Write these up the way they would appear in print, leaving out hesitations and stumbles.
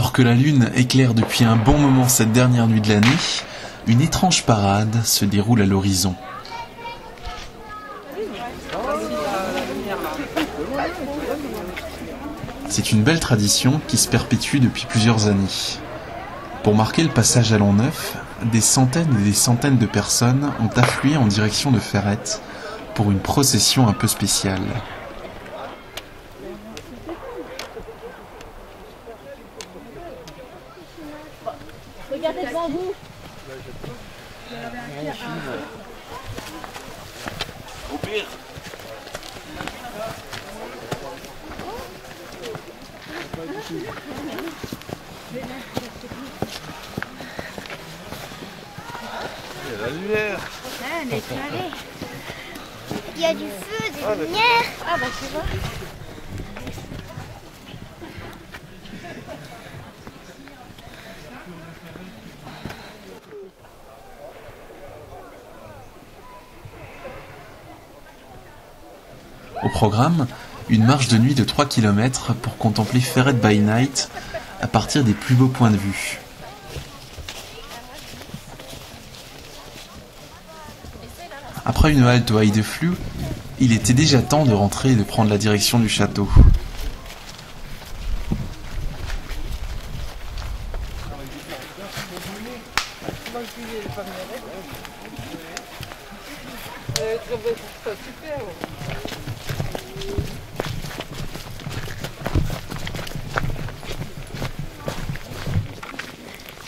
Alors que la lune éclaire depuis un bon moment cette dernière nuit de l'année, une étrange parade se déroule à l'horizon. C'est une belle tradition qui se perpétue depuis plusieurs années. Pour marquer le passage à l'an neuf, des centaines et des centaines de personnes ont afflué en direction de Ferrette pour une procession un peu spéciale. Regardez devant vous. Au pire. Il y a la lumière. Ah, on est éclairé. Il y a du feu, des lumières. Ah bah tu vois. Au programme, une marche de nuit de 3 km pour contempler Ferrette by Night à partir des plus beaux points de vue. Après une halte au Heideflue, il était déjà temps de rentrer et de prendre la direction du château.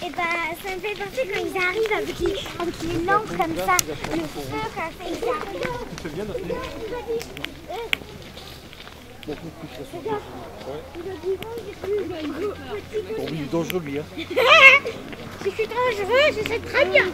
Et bah ça me fait penser quand ils arrivent avec les lampes comme ça, le feu quand ils arrivent. C'est bien notre nuit. Bon, il est dangereux lui. Hein. Je suis dangereux, je sais très bien.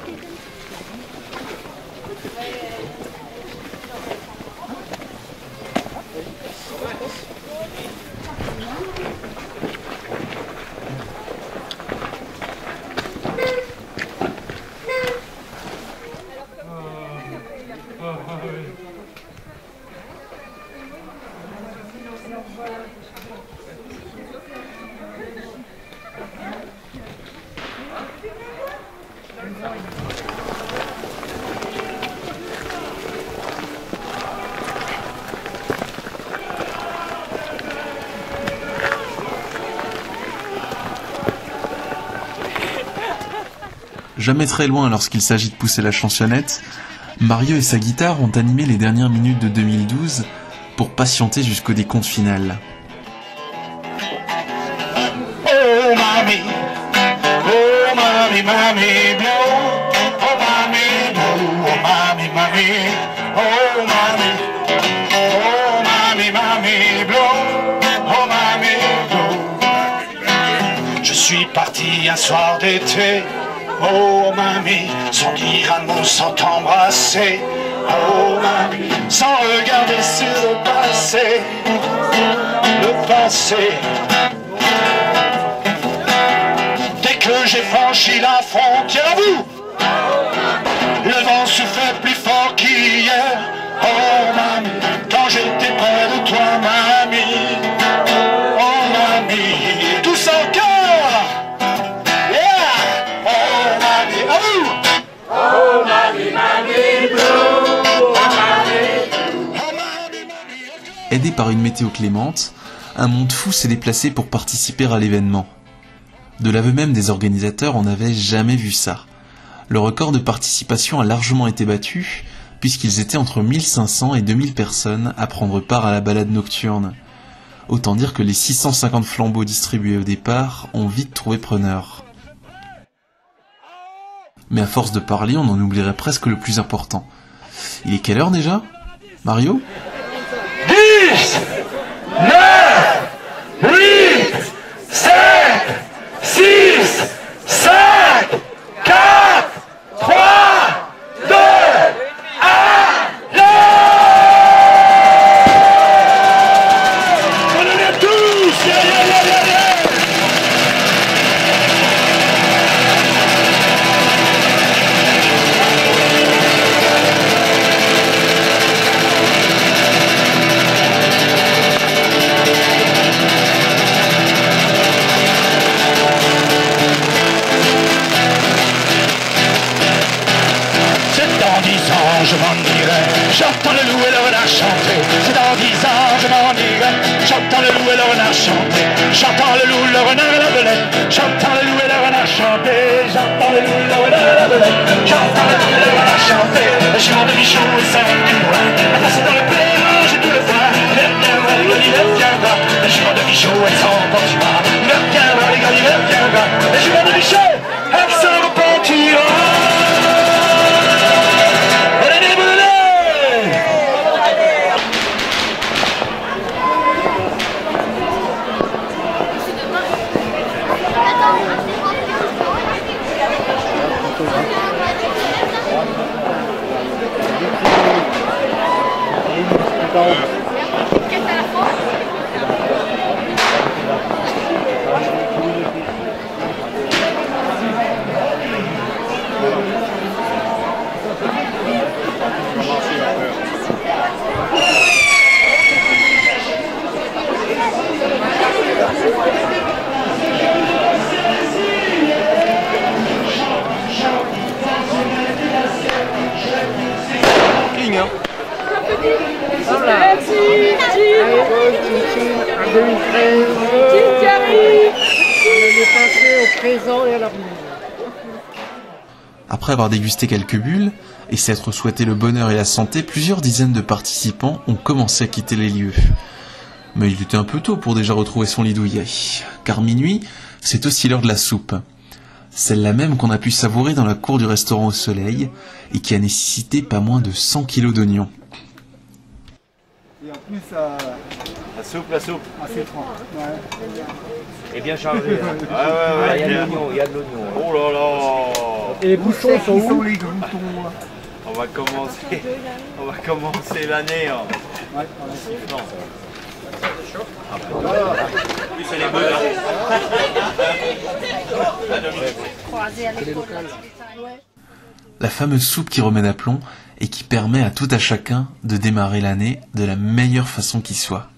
Jamais très loin lorsqu'il s'agit de pousser la chansonnette, Mario et sa guitare ont animé les dernières minutes de 2012 pour patienter jusqu'au décompte final. Oh mommy, mommy blue. Oh mommy blue, oh mommy, mommy. Oh mommy, mommy blue. Oh mommy blue. Je suis parti un soir d'été. Oh mamie, sans dire un mot, sans t'embrasser. Oh mamie, sans regarder sur le passé. Le passé. Dès que j'ai franchi la frontière, à vous, le vent soufflait plus fort qu'hier. Oh mamie, quand j'étais près de toi, mamie. Oh mamie, tous en cœur. Aidé par une météo clémente, un monde fou s'est déplacé pour participer à l'événement. De l'aveu même des organisateurs, on n'avait jamais vu ça. Le record de participation a largement été battu, puisqu'ils étaient entre 1500 et 2000 personnes à prendre part à la balade nocturne. Autant dire que les 650 flambeaux distribués au départ ont vite trouvé preneur. Mais à force de parler, on en oublierait presque le plus important. Il est quelle heure déjà, Mario ? 10, 9, 8, 7, 6, 5, 4, 3, 2, 1, go! Bonne année à tous! je m'en irai. J'entends le loup et le renard chanter. C'est dans 10 ans, je m'en irai. J'entends le loup et le renard chanter. J'entends le loup, le renard et la belette. J'entends le loup et le renard chanter. J'entends le loup, le renard et la belette. J'entends le loup et le renard chanter. Le chant de Michaud et ça du loin. La face dans le père, j'ai tout le voir. Le viendra, les gars, il viendra. Le chant de Michaud et son repentira. Le viendra, les gars, il viendra. Le chant de Michaud et son repentira. Après avoir dégusté quelques bulles et s'être souhaité le bonheur et la santé, plusieurs dizaines de participants ont commencé à quitter les lieux. Mais il était un peu tôt pour déjà retrouver son lit douillet, car minuit, c'est aussi l'heure de la soupe. Celle-là même qu'on a pu savourer dans la cour du restaurant au soleil et qui a nécessité pas moins de 100 kilos d'oignons. Et en plus, la soupe. Assez franc. Et bien chargé. Hein. Ouais, Il y a de l'oignon, il y a de l'oignon. Oh là là. Et les bouchons sont où? les boutons? On va commencer l'année. Hein. Ouais, en sifflant. Plus c'est les bœufs. La fameuse soupe qui remet d'aplomb et qui permet à tout à chacun de démarrer l'année de la meilleure façon qui soit.